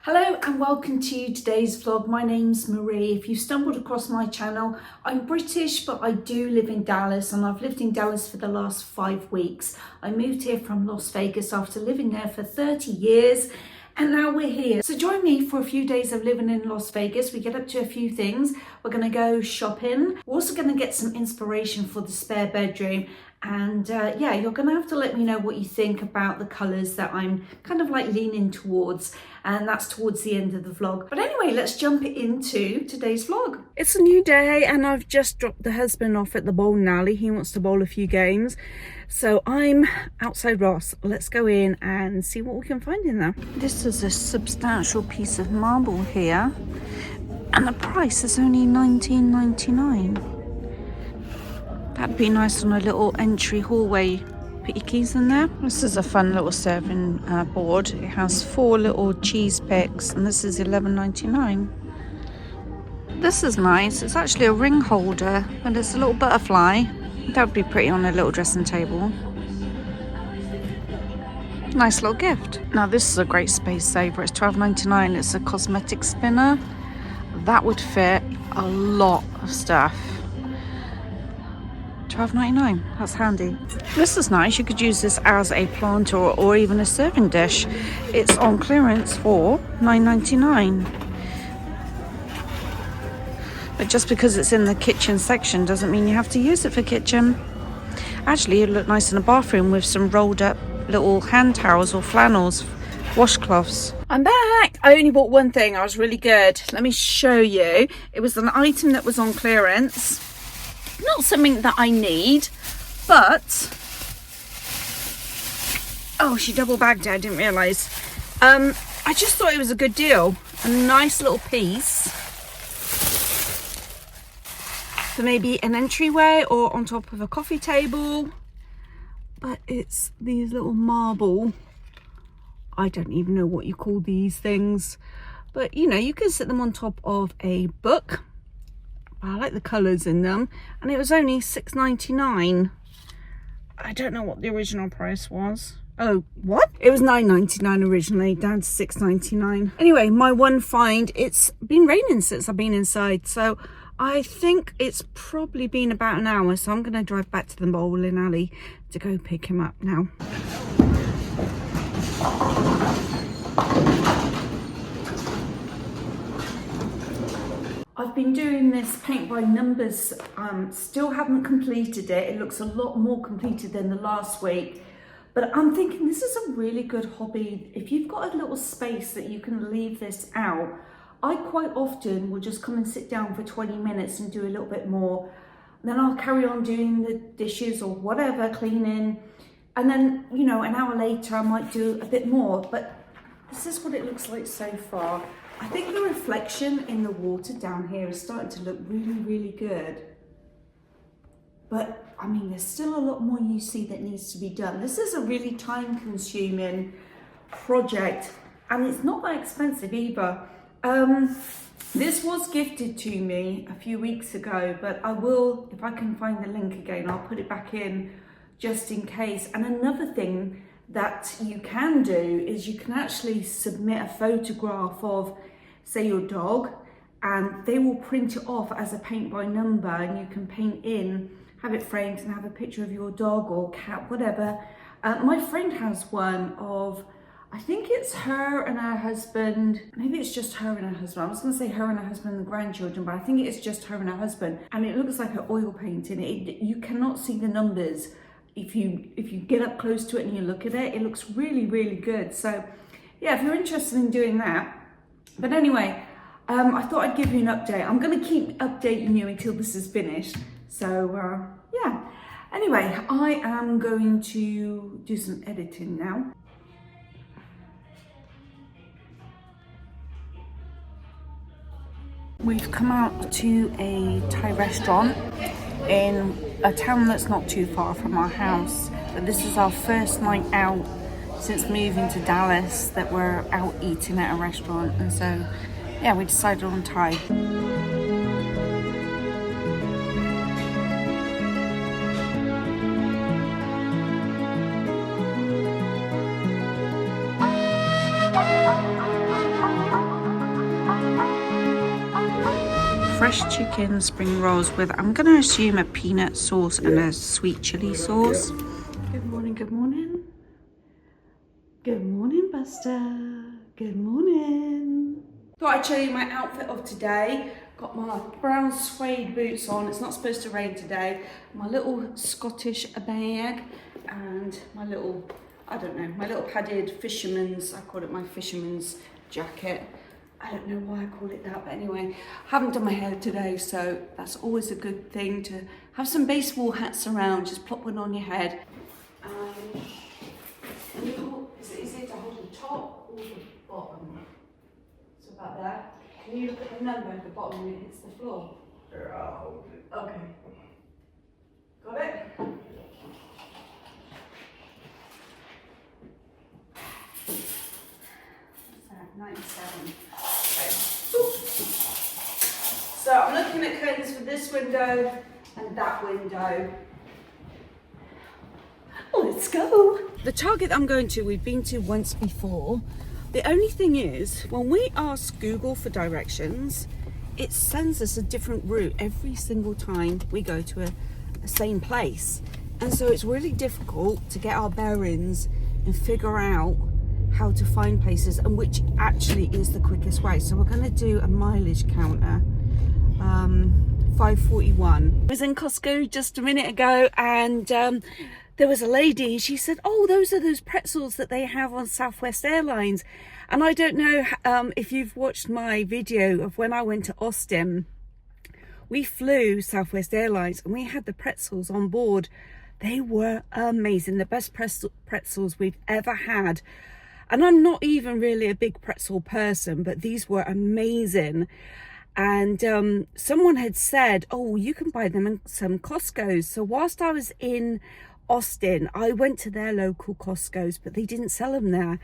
Hello and welcome to today's vlog. My name's Marie. If you've stumbled across my channel, I'm British but I do live in Dallas, and I've lived in Dallas for the last 5 weeks. I moved here from Las Vegas after living there for 30 years and now we're here. So join me for a few days of living in Las Vegas. We get up to a few things. We're going to go shopping. We're also going to get some inspiration for the spare bedroom. And yeah, you're going to have to let me know what you think about the colours that I'm kind of like leaning towards, and that's towards the end of the vlog. But anyway, let's jump into today's vlog. It's a new day and I've just dropped the husband off at the bowling alley. He wants to bowl a few games. So I'm outside Ross. Let's go in and see what we can find in there. This is a substantial piece of marble here and the price is only $19.99. That'd be nice on a little entry hallway. Put your keys in there. This is a fun little serving board. It has 4 little cheese picks and this is $11.99. This is nice. It's actually a ring holder and it's a little butterfly. That would be pretty on a little dressing table. Nice little gift. Now this is a great space saver. It's $12.99. It's a cosmetic spinner. That would fit a lot of stuff. $12.99. That's handy. This is nice. You could use this as a planter or even a serving dish. It's on clearance for $9.99. But just because it's in the kitchen section doesn't mean you have to use it for kitchen. Actually, it'd look nice in a bathroom with some rolled up little hand towels or flannels, washcloths. I'm back. I only bought one thing. I was really good. Let me show you. It was an item that was on clearance. Not something that I need, but oh, she double bagged it. I didn't realise. I just thought it was a good deal. A nice little piece for maybe an entryway or on top of a coffee table. But it's these little marble, I don't even know what you call these things, but you know, you can sit them on top of a book. I like the colours in them, and it was only $6.99. I don't know what the original price was. Oh, what? It was $9.99 originally, down to $6.99. Anyway, my one find, it's been raining since I've been inside, so I think it's probably been about an hour, so I'm going to drive back to the bowling alley to go pick him up now. I've been doing this paint by numbers, still haven't completed it. It looks a lot more completed than the last week, but I'm thinking this is a really good hobby. If you've got a little space that you can leave this out, I quite often will just come and sit down for 20 minutes and do a little bit more. Then I'll carry on doing the dishes or whatever, cleaning. And then, you know, an hour later I might do a bit more, but this is what it looks like so far. I think the reflection in the water down here is starting to look really, really good. But, I mean, there's still a lot more you see that needs to be done. This is a really time-consuming project, and it's not that expensive either. This was gifted to me a few weeks ago, but I will, if I can find the link again, I'll put it back in just in case. And another thing that you can do is you can actually submit a photograph of, say, your dog, and they will print it off as a paint by number, and you can paint in, have it framed and have a picture of your dog or cat, whatever. My friend has one of, I think it's her and her husband. Maybe it's just her and her husband. I was going to say her and her husband and the grandchildren, but I think it's just her and her husband. And it looks like an oil painting. You cannot see the numbers. If you get up close to it and you look at it, it looks really, really good. So yeah, if you're interested in doing that. But anyway, I thought I'd give you an update. I'm going to keep updating you until this is finished. So yeah. Anyway, I am going to do some editing now. We've come out to a Thai restaurant in a town that's not too far from our house, but this is our first night out since moving to Dallas that we're out eating at a restaurant, and so yeah, we decided on Thai. fresh chicken spring rolls with, I'm going to assume, a peanut sauce and a sweet chili sauce. Good morning, good morning. Good morning, Buster. Good morning. Thought I'd show you my outfit of today. Got my brown suede boots on. It's not supposed to rain today. My little Scottish bag and my little, I don't know, my little padded fisherman's, I call it my fisherman's jacket. I don't know why I call it that, but anyway, I haven't done my hair today, so that's always a good thing to have some baseball hats around. Just plop one on your head. Is it easier to hold the top or the bottom? It's about that. Can you look at the number at the bottom when it hits the floor? Here, I'll hold it. Okay. Got it? What's that? 97. Okay. So I'm looking at curtains for this window and that window. Let's go. The Target I'm going to, we've been to once before. The only thing is, when we ask Google for directions, it sends us a different route every single time we go to a same place. And so it's really difficult to get our bearings and figure out how to find places and which actually is the quickest way. So we're going to do a mileage counter. 541. I was in Costco just a minute ago and there was a lady, she said, oh, those are those pretzels that they have on Southwest Airlines. And I don't know if you've watched my video of when I went to Austin. We flew Southwest Airlines and we had the pretzels on board. They were amazing, the best pretzels we've ever had. And I'm not even really a big pretzel person, but these were amazing. And someone had said, oh, you can buy them in some Costco's. So whilst I was in Austin, I went to their local Costco's, but they didn't sell them there.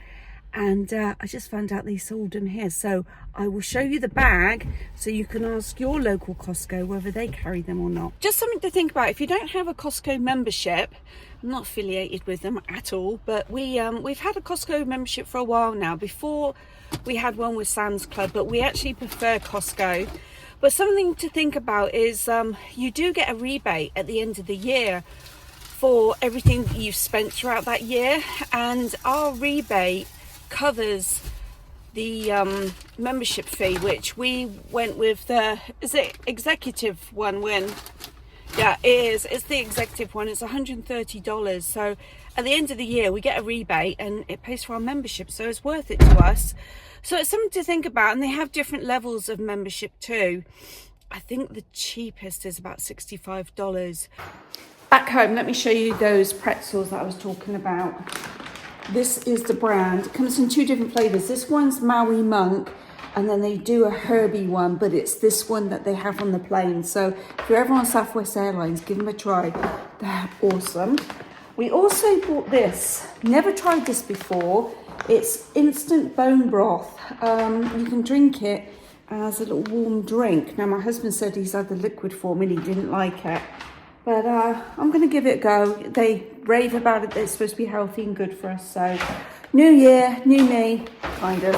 And I just found out they sold them here. So I will show you the bag so you can ask your local Costco whether they carry them or not. Just something to think about. If you don't have a Costco membership, I'm not affiliated with them at all, but we've had a Costco membership for a while now. Before we had one with Sam's Club, but we actually prefer Costco. But something to think about is you do get a rebate at the end of the year for everything that you've spent throughout that year, and our rebate covers the membership fee, which we went with the, is it executive one? Yeah, it is. It's the executive one. It's $130. So at the end of the year, we get a rebate and it pays for our membership. So it's worth it to us. So it's something to think about. And they have different levels of membership too. I think the cheapest is about $65. Back home, let me show you those pretzels that I was talking about. This is the brand. It comes in two different flavors. This one's Maui Monk, and then they do a herby one, but it's this one that they have on the plane. So if you're ever on Southwest Airlines, give them a try. They're awesome. We also bought this. Never tried this before. It's instant bone broth. You can drink it as a little warm drink. Now, my husband said he's had the liquid form and he didn't like it. But I'm going to give it a go. They rave about it, that it's supposed to be healthy and good for us. So, new year, new me, kind of.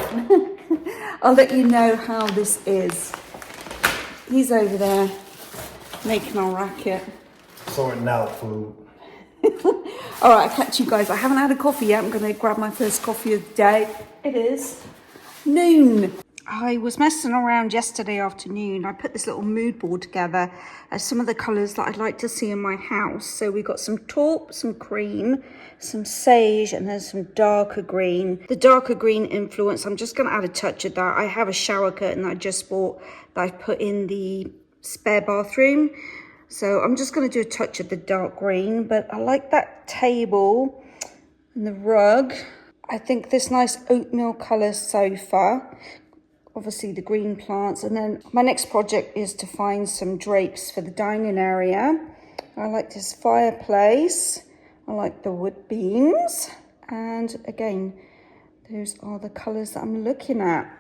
I'll let you know how this is. He's over there making our racket. Sorting out food. All right, I'll catch you guys. I haven't had a coffee yet. I'm going to grab my first coffee of the day. It is noon. I was messing around yesterday afternoon. I put this little mood board together as some of the colours that I'd like to see in my house. So we got some taupe, some cream, some sage, and then some darker green. The darker green influence, I'm just going to add a touch of that. I have a shower curtain that I just bought that I've put in the spare bathroom. So I'm just going to do a touch of the dark green. But I like that table and the rug. I think this nice oatmeal colour sofa. Obviously the green plants, and then my next project is to find some drapes for the dining area. I like this fireplace, I like the wood beams, and again, those are the colours that I'm looking at.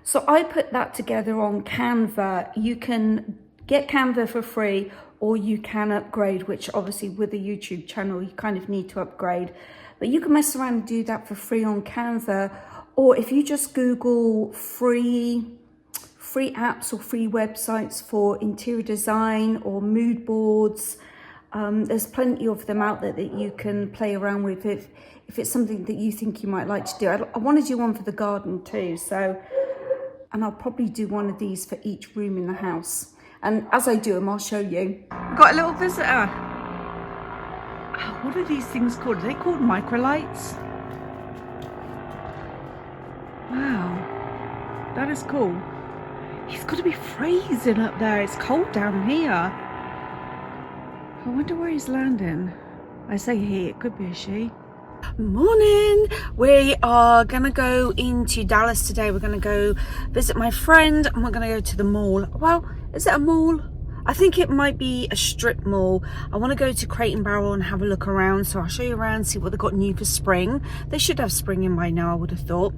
So I put that together on Canva. You can get Canva for free, or you can upgrade, which obviously with a YouTube channel, you kind of need to upgrade. But you can mess around and do that for free on Canva, or if you just Google free apps or free websites for interior design or mood boards, there's plenty of them out there that you can play around with if it's something that you think you might like to do. I want to do one for the garden too, and I'll probably do one of these for each room in the house. And as I do them, I'll show you. We've got a little visitor. Oh, what are these things called? Are they called microlights? Wow, that is cool. He's got to be freezing up there. It's cold down here. I wonder where he's landing. I say he, it could be a she. Morning. We are gonna go into Dallas today. We're gonna go visit my friend and we're gonna go to the mall. Well, is it a mall? I think it might be a strip mall. I want to go to Crate and Barrel and have a look around, so I'll show you around, see what they've got new for spring. They should have spring in by now, I would have thought.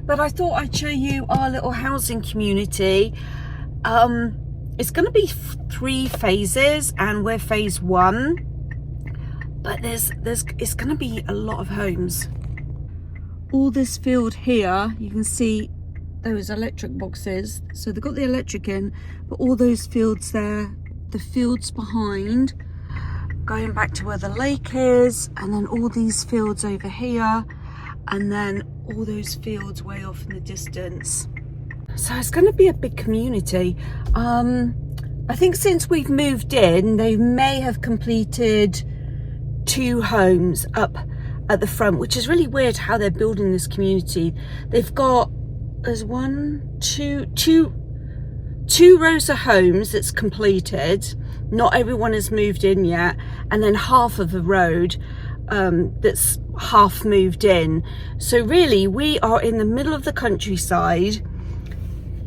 But I thought I'd show you our little housing community. It's going to be 3 phases and we're phase 1. But it's going to be a lot of homes. All this field here, you can see those electric boxes. So they've got the electric in, but all those fields there, the fields behind, going back to where the lake is, and then all these fields over here, and then all those fields way off in the distance. So it's going to be a big community. I think since we've moved in, they may have completed 2 homes up at the front, which is really weird how they're building this community. They've got, there's 2 rows of homes that's completed. Not everyone has moved in yet, and then half of the road that's half moved in. So really we are in the middle of the countryside,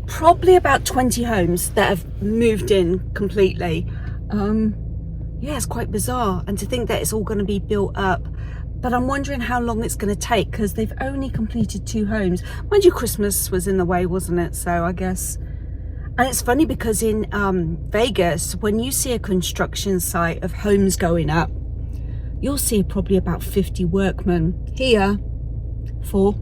probably about 20 homes that have moved in completely. Yeah, it's quite bizarre, and to think that it's all going to be built up. But I'm wondering how long it's going to take, because they've only completed 2 homes. Mind you, Christmas was in the way, wasn't it? So I guess... And it's funny because in Vegas, when you see a construction site of homes going up, you'll see probably about 50 workmen. Here, 4.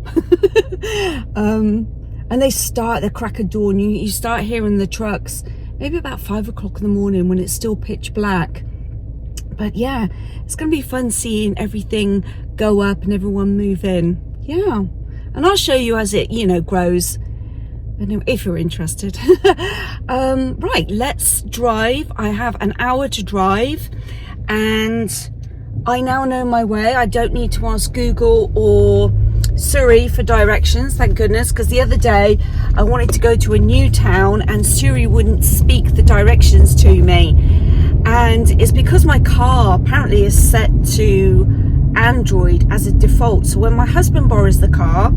And they start at the crack of dawn. You start hearing the trucks maybe about 5 o'clock in the morning when it's still pitch black. But yeah, it's going to be fun seeing everything go up and everyone move in. Yeah, and I'll show you as it, grows, if you're interested. Right, let's drive. I have an hour to drive, and I now know my way. I don't need to ask Google or Siri for directions, thank goodness, because the other day I wanted to go to a new town and Siri wouldn't speak the directions to me. And it's because my car apparently is set to Android as a default. So when my husband borrows the car,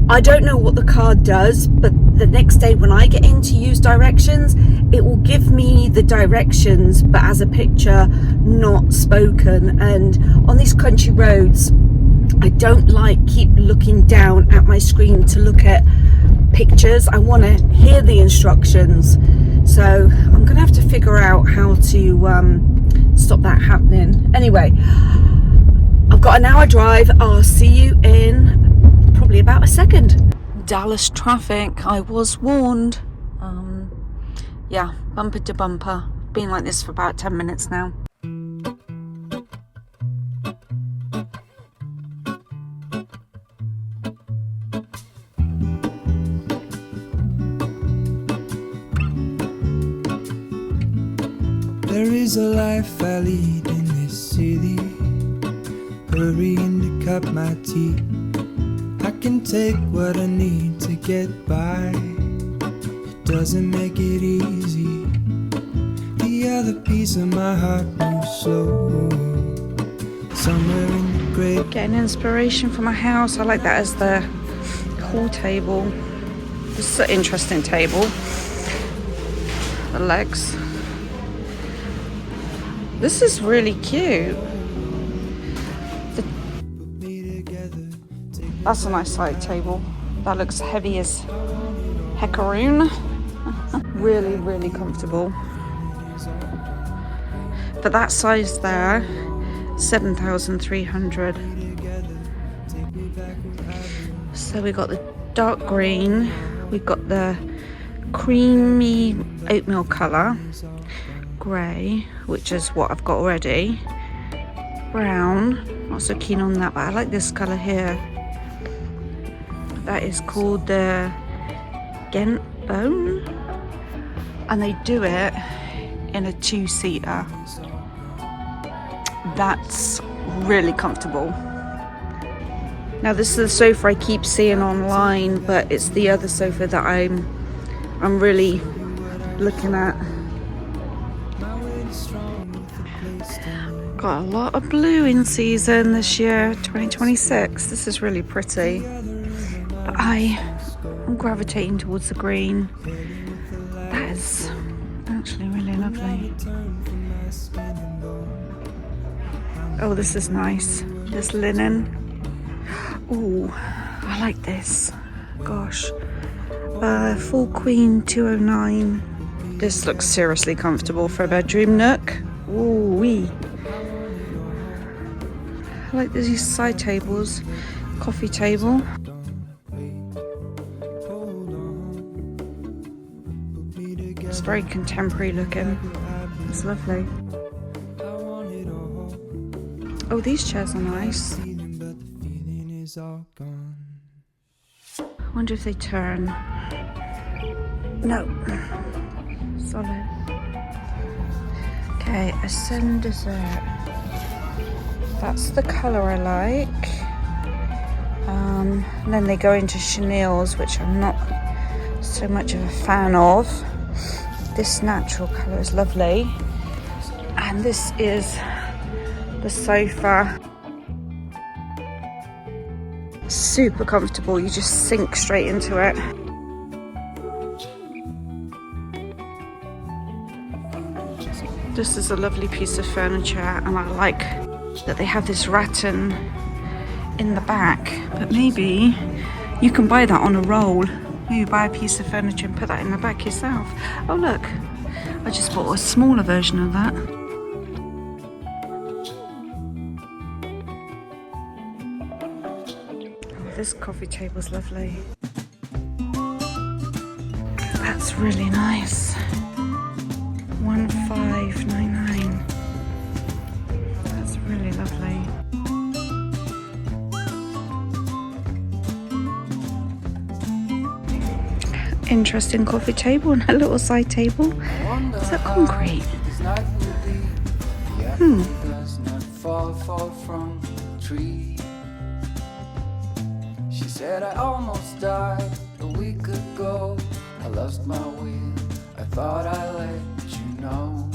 I don't know what the car does, but the next day when I get in to use directions, it will give me the directions, but as a picture, not spoken. And on these country roads, I don't like keep looking down at my screen to look at pictures. I want to hear the instructions. So I'm going to have to figure out how to stop that happening. Anyway, I've got an hour drive. I'll see you in probably about a second. Dallas traffic, I was warned. Yeah, bumper to bumper. Been like this for about 10 minutes now. There is a life I lead in this city, hurrying to cut my teeth. I can take what I need to get by. It doesn't make it easy. The other piece of my heart moves slow. Somewhere in the great. Getting inspiration for my house. I like that as the whole table. This is an interesting table. The legs. This is really cute. That's a nice side table. That looks heavy as heckaroon. Really, really comfortable. For that size there, 7,300. So we got the dark green, we got the creamy oatmeal colour, grey, which is what I've got already, brown, not so keen on that, but I like this colour here. That is called the Ghent Bone, and they do it in a 2-seater. That's really comfortable. Now this is the sofa I keep seeing online, but it's the other sofa that I'm really looking at. Got a lot of blue in season this year, 2026. This is really pretty. But I'm gravitating towards the green. That is actually really lovely. Oh, this is nice. This linen. Ooh, I like this. Gosh. Full Queen 209. This looks seriously comfortable for a bedroom nook. Ooh wee. I like these side tables. Coffee table. It's very contemporary looking. It's lovely. Oh, these chairs are nice. I wonder if they turn. No. Solid. Okay, ascend dessert. That's the colour I like. And then they go into chenilles, which I'm not so much of a fan of. This natural colour is lovely. And this is the sofa. Super comfortable, you just sink straight into it. This is a lovely piece of furniture, and I like that they have this rattan in the back, but maybe you can buy that on a roll. Maybe buy a piece of furniture and put that in the back yourself. Oh look, I just bought a smaller version of that. This coffee table's lovely. That's really nice. 1599. That's really lovely. Interesting coffee table and a little side table. Is that concrete? She said I almost died a week ago. I lost my will, I thought I let you know.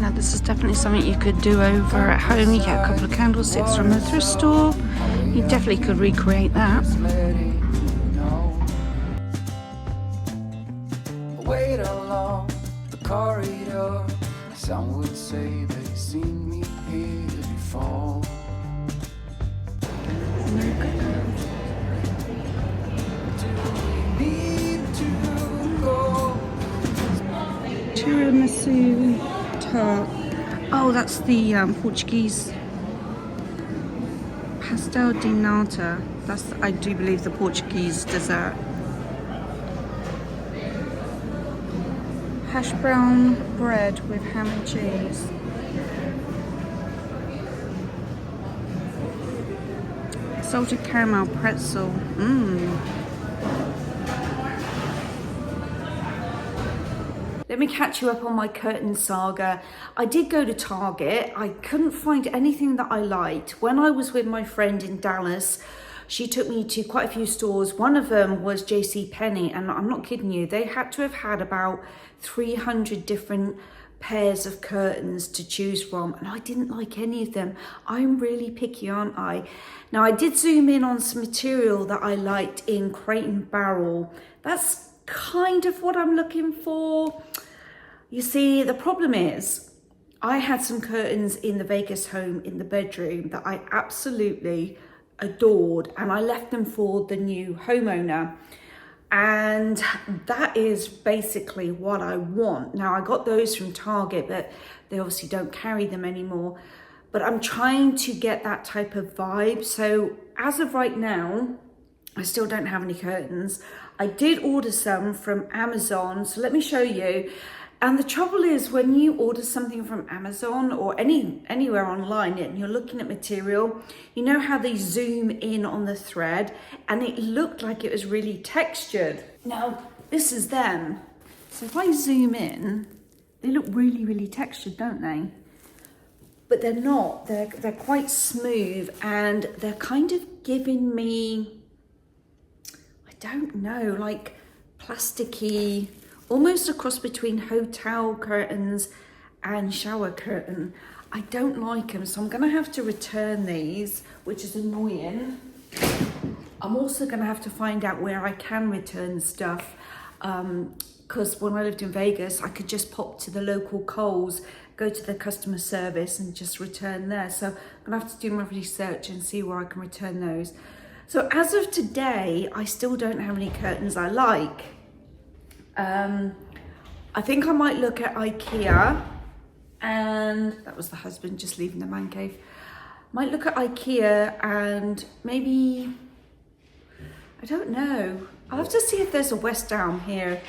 Now this is definitely something you could do over at home. You get a couple of candlesticks from the thrift store. You definitely could recreate that. Wait along the corridor. Some would say they've seen me here before. Tiramisu tart. Oh, that's the Portuguese pastel de nata. That's, I do believe, the Portuguese dessert. Hash brown bread with ham and cheese. Salted caramel pretzel. Let me catch you up on my curtain saga. I did go to Target. I couldn't find anything that I liked. When I was with my friend in Dallas, she took me to quite a few stores. One of them was JCPenney, and I'm not kidding you, they had to have had about 300 different pairs of curtains to choose from, and I didn't like any of them. I'm really picky, aren't I? Now, I did zoom in on some material that I liked in Crate and Barrel. That's kind of what I'm looking for. You see, the problem is I had some curtains in the Vegas home in the bedroom that I absolutely adored, and I left them for the new homeowner, and that is basically what I want. Now, I got those from Target, but they obviously don't carry them anymore. but I'm trying to get that type of vibe. So as of right now, I still don't have any curtains. I did order some from Amazon, so let me show you. And the trouble is, when you order something from Amazon or anywhere online and you're looking at material, you know how they zoom in on the thread, and it looked like it was really textured. Now, this is them. So if I zoom in, they look really, really textured, don't they? But they're not. They're quite smooth, and they're kind of giving me, I don't know, like plasticky, almost a cross between hotel curtains and shower curtain. I don't like them, so I'm gonna have to return these, which is annoying. I'm also gonna have to find out where I can return stuff, because when I lived in Vegas, I could just pop to the local Kohl's, go to the customer service and just return there. So I'm gonna have to do my research and see where I can return those. So as of today, I still don't have any curtains I like. I think I might look at IKEA, and that was the husband just leaving the man cave. Might look at IKEA and maybe, I don't know. I'll have to see if there's a West Elm here.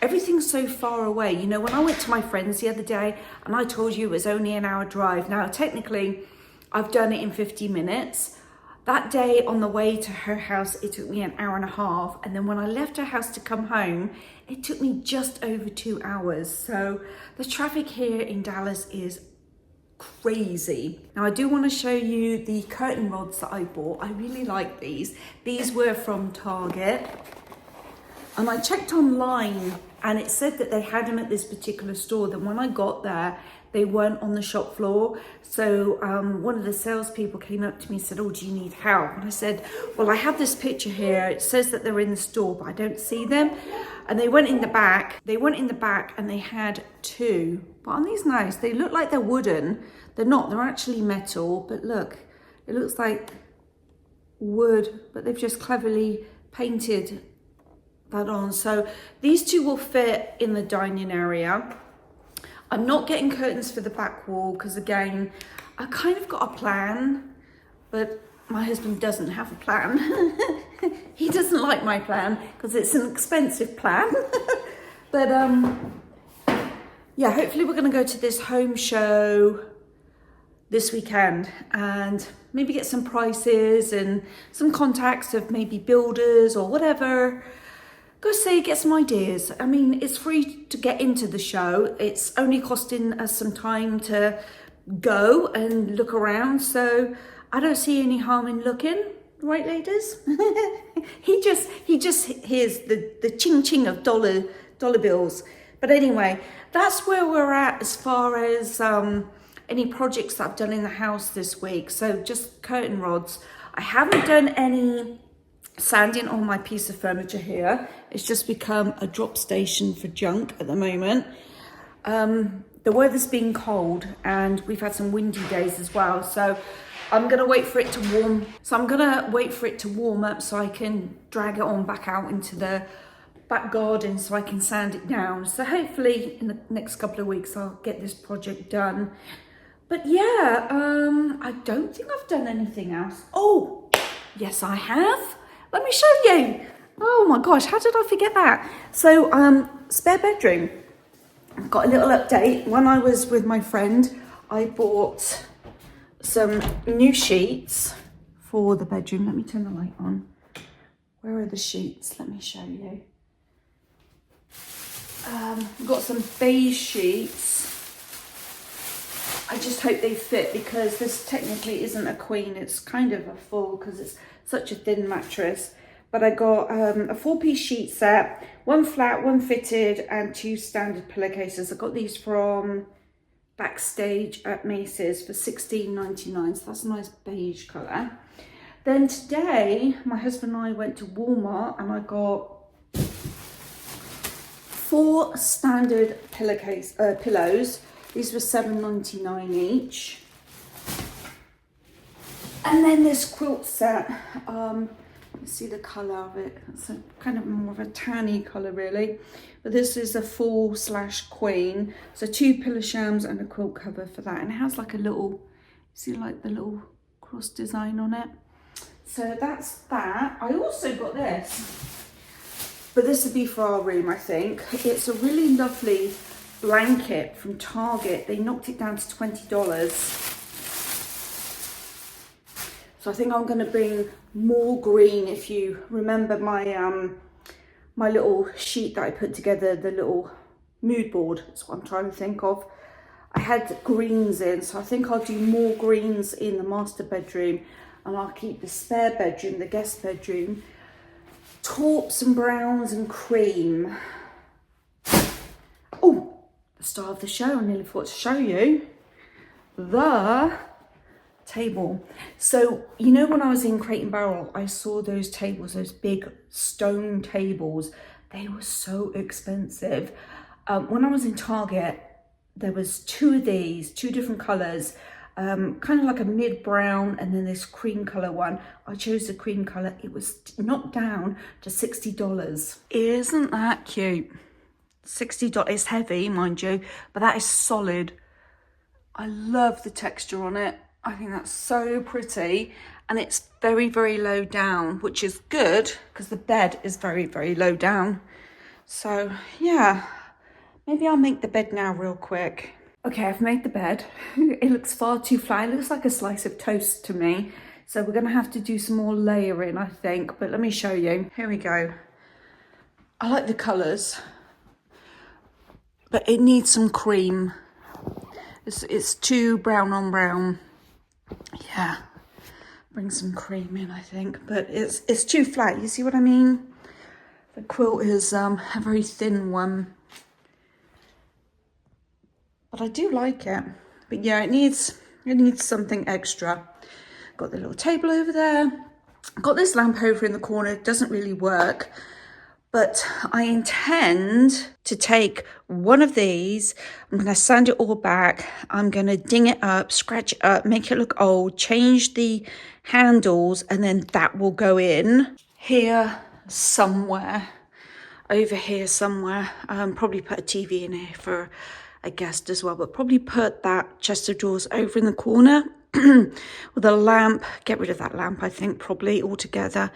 Everything's so far away. You know, when I went to my friend's the other day and I told you it was only an hour drive. Now, technically, I've done it in 50 minutes. That day on the way to her house, it took me an hour and a half. And then when I left her house to come home, it took me just over 2 hours. So the traffic here in Dallas is crazy. Now, I do want to show you the curtain rods that I bought. I really like these. These were from Target. And I checked online and it said that they had them at this particular store. Then when I got there, they weren't on the shop floor. So one of the salespeople came up to me and said, "Oh, do you need help?" And I said, "Well, I have this picture here. It says that they're in the store, but I don't see them." And they went in the back. And they had two. But aren't these nice? They look like they're wooden. They're not. They're actually metal. But look, it looks like wood, but they've just cleverly painted that on. So these two will fit in the dining area. I'm not getting curtains for the back wall because, again, I kind of got a plan, but my husband doesn't have a plan. He doesn't like my plan because it's an expensive plan. But yeah, hopefully we're going to go to this home show this weekend and maybe get some prices and some contacts of maybe builders or whatever. Go see, get some ideas. I mean, it's free to get into the show. It's only costing us some time to go and look around. So I don't see any harm in looking, right, ladies? he just hears the ching ching of dollar bills. But anyway, that's where we're at as far as any projects that I've done in the house this week. So just curtain rods. I haven't done any sanding on my piece of furniture here. It's just become a drop station for junk at the moment. The weather's been cold and we've had some windy days as well. So I'm gonna wait for it to warm up so I can drag it on back out into the back garden so I can sand it down. So hopefully in the next couple of weeks I'll get this project done. But yeah, I don't think I've done anything else. Oh, yes I have. Let me show you. Oh my gosh, how did I forget that? So, spare bedroom. I've got a little update. When I was with my friend, I bought some new sheets for the bedroom. Let me turn the light on. Where are the sheets? Let me show you. We've got some beige sheets. I just hope they fit because this technically isn't a queen. It's kind of a full because it's such a thin mattress. But I got a 4-piece sheet set, one flat, one fitted, and 2 standard pillowcases. I got these from Backstage at Macy's for $16.99. So that's a nice beige colour. Then today, my husband and I went to Walmart and I got 4 standard pillows. These were $7.99 each. And then this quilt set, let's see the colour of it. It's a kind of more of a tanny colour really. But this is a full/queen. So 2 pillow shams and a quilt cover for that. And it has like a little, See like the little cross design on it. So that's that. I also got this, but this would be for our room, I think. It's a really lovely blanket from Target. They knocked it down to $20. So I think I'm going to bring more green. If you remember my my little sheet that I put together, the little mood board, that's what I'm trying to think of. I had greens in, so I think I'll do more greens in the master bedroom, and I'll keep the spare bedroom, the guest bedroom, taupes and browns and cream. Oh, the star of the show, I nearly forgot to show you. The table. So, you know, when I was in Crate and Barrel, I saw those tables, those big stone tables. They were so expensive. When I was in Target, there was two of these, two different colours, kind of like a mid-brown and then this cream colour one. I chose the cream colour. It was knocked down to $60. Isn't that cute? $60. It's heavy, mind you, but that is solid. I love the texture on it. I think that's so pretty, and it's very, very low down, which is good because the bed is very, very low down. So yeah, maybe I'll make the bed now real quick. Okay, I've made the bed. It looks far too flat. It looks like a slice of toast to me. So we're gonna have to do some more layering, I think, but let me show you. Here we go. I like the colours, but it needs some cream. It's too brown on brown. Yeah, bring some cream in, I think, but it's too flat. You see what I mean? The quilt is a very thin one, but I do like it. But yeah, it needs something extra. Got the little table over there. Got this lamp over in the corner. It doesn't really work, but I intend to take one of these. I'm going to sand it all back. I'm going to ding it up, scratch it up, make it look old, change the handles, and then that will go in here somewhere, over here somewhere. Probably put a TV in here for a guest as well, but probably put that chest of drawers over in the corner with a lamp. Get rid of that lamp, I think, probably altogether.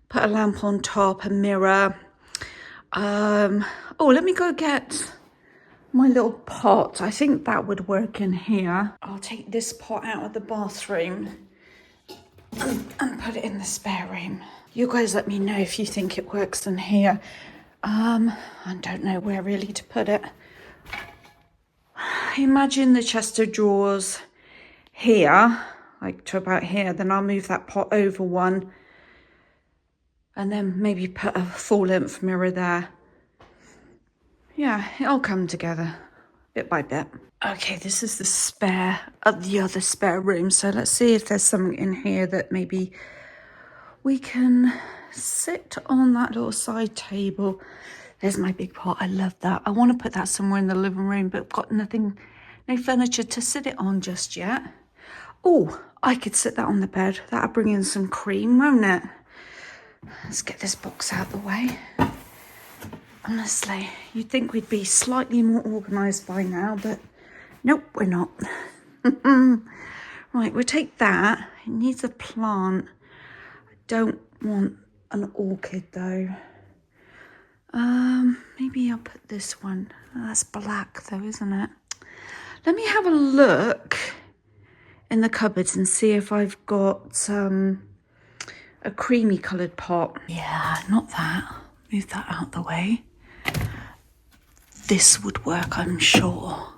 Put a lamp on top, a mirror. Oh, let me go get my little pot. I think that would work in here. I'll take this pot out of the bathroom and put it in the spare room. You guys let me know if you think it works in here. I don't know where really to put it. Imagine the chest of drawers here, like to about here. Then I'll move that pot over one, and then maybe put a full-length mirror there. Yeah, it'll come together bit by bit. Okay, this is the spare of the other spare room. So let's see if there's something in here that maybe we can sit on that little side table. There's my big pot. I love that. I want to put that somewhere in the living room, but got nothing, no furniture to sit it on just yet. Oh, I could sit that on the bed. That'll bring in some cream, won't it? Let's get this box out of the way. Honestly, you'd think we'd be slightly more organised by now, but nope, we're not. Right, we'll take that. It needs a plant. I don't want an orchid though. Maybe I'll put this one. Oh, that's black though, isn't it? Let me have a look in the cupboards and see if I've got a creamy coloured pot. Yeah, not that. Move that out the way. This would work, I'm sure.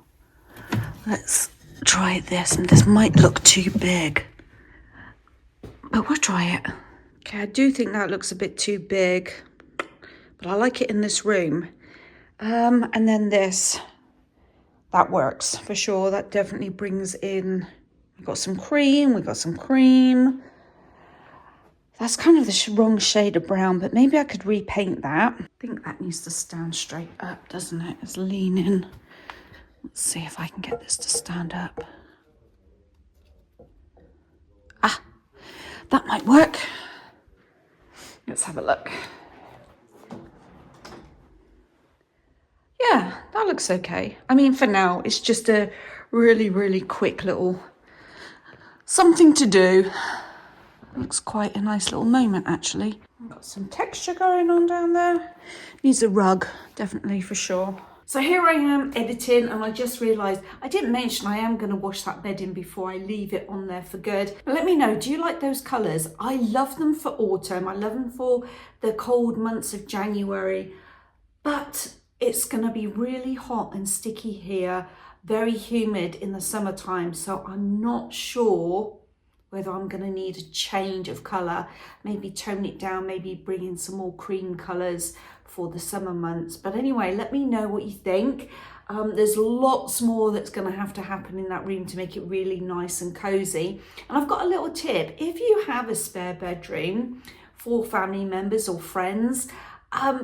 Let's try this, and this might look too big, but we'll try it. Okay, I do think that looks a bit too big, but I like it in this room. And then this, that works for sure. That definitely brings in, we've got some cream, That's kind of the wrong shade of brown, but maybe I could repaint that. I think that needs to stand straight up, doesn't it? It's leaning. Let's see if I can get this to stand up. Ah, that might work. Let's have a look. Yeah, that looks okay. I mean, for now, it's just a really, really quick little something to do. Looks quite a nice little moment actually. Got some texture going on down there. Needs a rug, definitely, for sure. So here I am editing, and I just realised I didn't mention I am going to wash that bedding before I leave it on there for good. But let me know, do you like those colours? I love them for autumn. I love them for the cold months of January. But it's going to be really hot and sticky here, very humid in the summertime. So I'm not sure whether I'm going to need a change of colour, maybe tone it down, maybe bring in some more cream colours for the summer months. But anyway, let me know what you think. There's lots more that's going to have to happen in that room to make it really nice and cosy. And I've got a little tip. If you have a spare bedroom for family members or friends,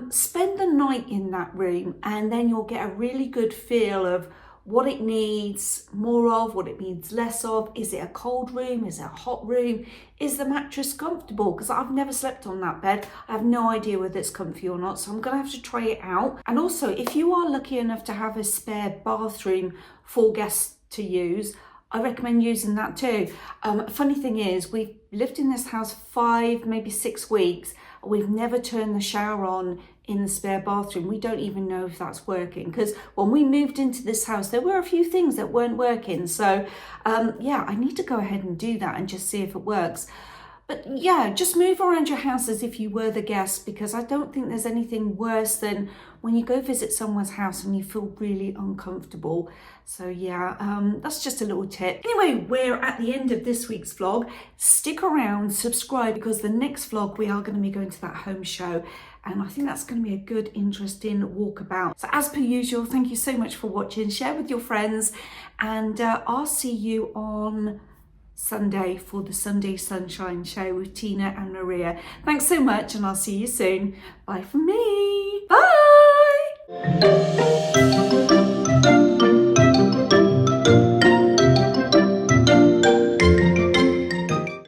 spend the night in that room, and then you'll get a really good feel of what it needs more of, what it needs less of. Is it a cold room? Is it a hot room? Is the mattress comfortable? Because I've never slept on that bed. I have no idea whether it's comfy or not, so I'm gonna have to try it out. And also, if you are lucky enough to have a spare bathroom for guests to use, I recommend using that too. Funny thing is, we've lived in this house 5, maybe 6 weeks. We've never turned the shower on in the spare bathroom. We don't even know if that's working, because when we moved into this house, there were a few things that weren't working. So yeah, I need to go ahead and do that and just see if it works. But yeah, just move around your house as if you were the guest, because I don't think there's anything worse than when you go visit someone's house and you feel really uncomfortable. So yeah, that's just a little tip. Anyway, we're at the end of this week's vlog. Stick around, subscribe, because the next vlog we are going to be going to that home show. And I think that's going to be a good, interesting walkabout. So as per usual, thank you so much for watching. Share with your friends, and I'll see you on Sunday for the Sunday Sunshine Show with Tina and Maria. Thanks so much, and I'll see you soon. Bye from me. Bye.